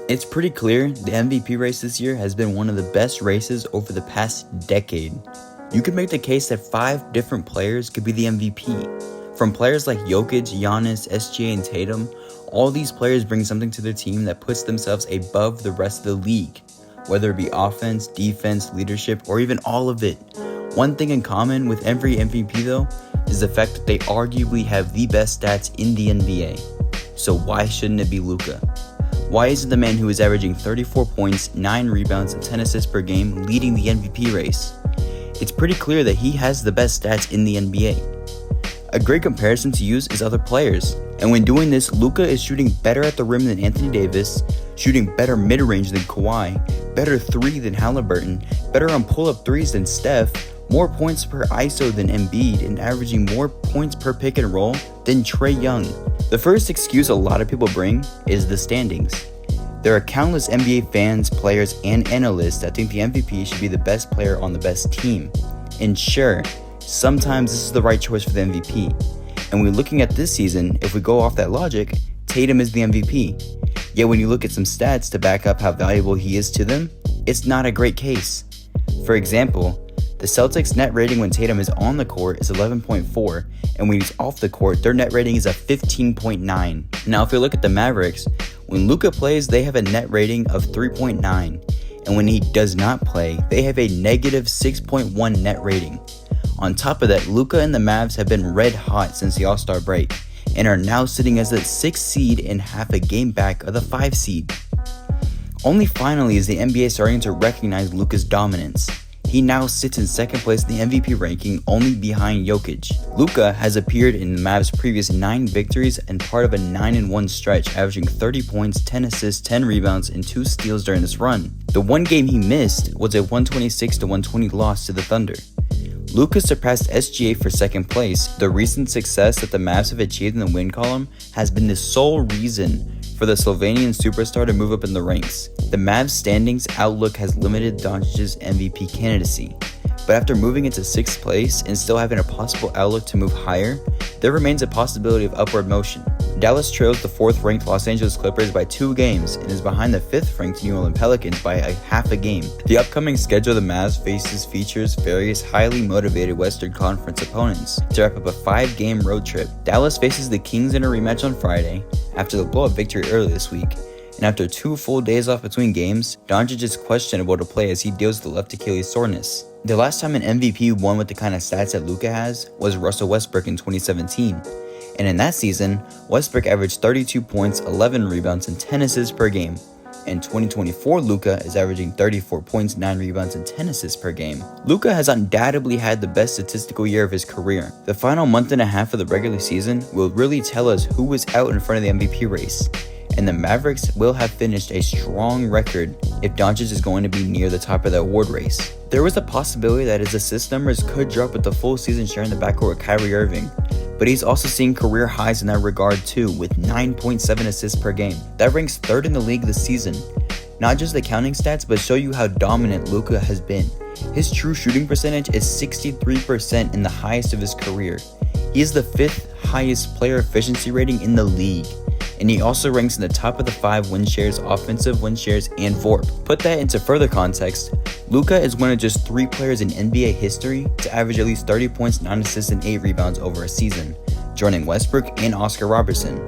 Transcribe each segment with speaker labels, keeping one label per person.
Speaker 1: It's pretty clear the MVP race this year has been one of the best races over the past decade. You could make the case that 5 different players could be the MVP. From players like Jokic, Giannis, SGA, and Tatum, all these players bring something to their team that puts themselves above the rest of the league, whether it be offense, defense, leadership, or even all of it. One thing in common with every MVP though is the fact that they arguably have the best stats in the NBA. So why shouldn't it be Luka? Why isn't the man who is averaging 34 points, 9 rebounds, and 10 assists per game leading the MVP race? It's pretty clear that he has the best stats in the NBA. A great comparison to use is other players, and when doing this, Luka is shooting better at the rim than Anthony Davis, shooting better mid-range than Kawhi, better 3 than Halliburton, better on pull-up 3s than Steph, more points per ISO than Embiid, and averaging more points per pick and roll than Trae Young. The first excuse a lot of people bring is the standings. There are countless NBA fans, players, and analysts that think the MVP should be the best player on the best team. And sure, sometimes this is the right choice for the MVP. And when looking at this season, if we go off that logic, Tatum is the MVP. Yet when you look at some stats to back up how valuable he is to them, it's not a great case. For example, the Celtics' net rating when Tatum is on the court is 11.4, and when he's off the court, their net rating is a 15.9. Now, if you look at the Mavericks, when Luka plays, they have a net rating of 3.9, and when he does not play, they have a negative 6.1 net rating. On top of that, Luka and the Mavs have been red hot since the All-Star break, and are now sitting as the 6th seed and half a game back of the 5 seed. Only finally is the NBA starting to recognize Luka's dominance. He now sits in second place in the MVP ranking, only behind Jokic. Luka has appeared in the Mavs' previous 9 victories and part of a 9-1 stretch, averaging 30 points, 10 assists, 10 rebounds, and 2 steals during this run. The one game he missed was a 126-120 loss to the Thunder. Luka surpassed SGA for second place. The recent success that the Mavs have achieved in the win column has been the sole reason for the Slovenian superstar to move up in the ranks. The Mavs' standings outlook has limited Doncic's MVP candidacy, but after moving into 6th place and still having a possible outlook to move higher, there remains a possibility of upward motion. Dallas trails the 4th-ranked Los Angeles Clippers by 2 games and is behind the 5th-ranked New Orleans Pelicans by a half a game. The upcoming schedule of the Mavs features various highly motivated Western Conference opponents to wrap up a 5-game road trip. Dallas faces the Kings in a rematch on Friday after the blowout victory earlier this week, and after 2 full days off between games, Doncic is questionable to play as he deals with the left Achilles soreness. The last time an MVP won with the kind of stats that Luka has was Russell Westbrook in 2017. And in that season, Westbrook averaged 32 points, 11 rebounds, and 10 assists per game. In 2024, Luka is averaging 34 points, 9 rebounds, and 10 assists per game. Luka has undoubtedly had the best statistical year of his career. The final month and a half of the regular season will really tell us who was out in front of the MVP race. And the Mavericks will have finished a strong record if Doncic is going to be near the top of the award race. There was a possibility that his assist numbers could drop with the full season sharing the backcourt with Kyrie Irving, but he's also seeing career highs in that regard too, with 9.7 assists per game. That ranks 3rd in the league this season. Not just the counting stats, but show you how dominant Luka has been. His true shooting percentage is 63% in the highest of his career. He is the 5th highest player efficiency rating in the league, and he also ranks in the top of the 5 win shares, offensive win shares, and VORP. Put that into further context, Luka is one of just 3 players in NBA history to average at least 30 points, 9 assists, and 8 rebounds over a season, joining Westbrook and Oscar Robertson.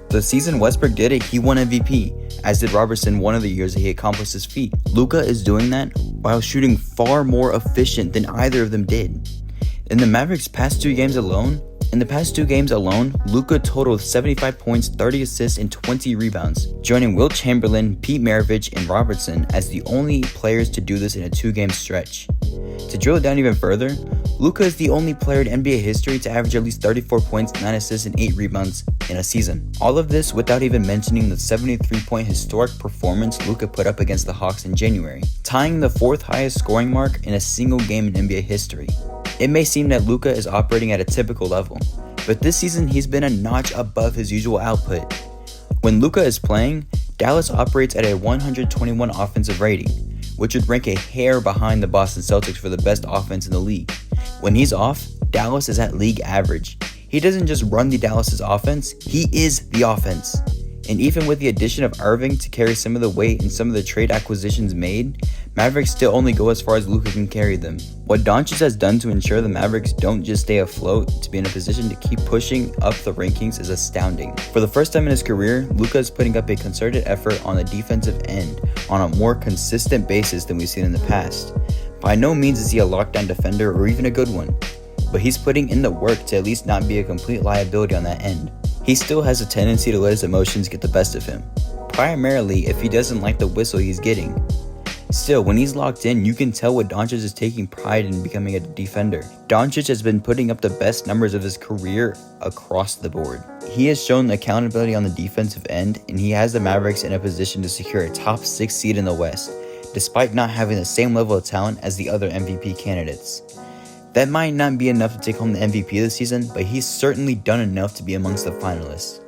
Speaker 1: The season Westbrook did it, he won MVP, as did Robertson one of the years that he accomplished his feat. Luka is doing that while shooting far more efficient than either of them did. In the Mavericks' past 2 games alone, Luka totaled 75 points, 30 assists, and 20 rebounds, joining Wilt Chamberlain, Pete Maravich, and Robertson as the only players to do this in a 2-game stretch. To drill it down even further, Luka is the only player in NBA history to average at least 34 points, 9 assists, and 8 rebounds in a season. All of this without even mentioning the 73-point historic performance Luka put up against the Hawks in January, tying the 4th highest scoring mark in a single game in NBA history. It may seem that Luka is operating at a typical level, but this season he's been a notch above his usual output. When Luka is playing, Dallas operates at a 121 offensive rating, which would rank a hair behind the Boston Celtics for the best offense in the league. When he's off, Dallas is at league average. He doesn't just run the Dallas's offense, he is the offense. And even with the addition of Irving to carry some of the weight and some of the trade acquisitions made, Mavericks still only go as far as Luka can carry them. What Doncic has done to ensure the Mavericks don't just stay afloat to be in a position to keep pushing up the rankings is astounding. For the first time in his career, Luka is putting up a concerted effort on the defensive end on a more consistent basis than we've seen in the past. By no means is he a lockdown defender or even a good one, but he's putting in the work to at least not be a complete liability on that end. He still has a tendency to let his emotions get the best of him, primarily if he doesn't like the whistle he's getting. Still, when he's locked in, you can tell what Doncic is taking pride in becoming a defender. Doncic has been putting up the best numbers of his career across the board. He has shown accountability on the defensive end, and he has the Mavericks in a position to secure a top 6 seed in the West, despite not having the same level of talent as the other MVP candidates. That might not be enough to take home the MVP this season, but he's certainly done enough to be amongst the finalists.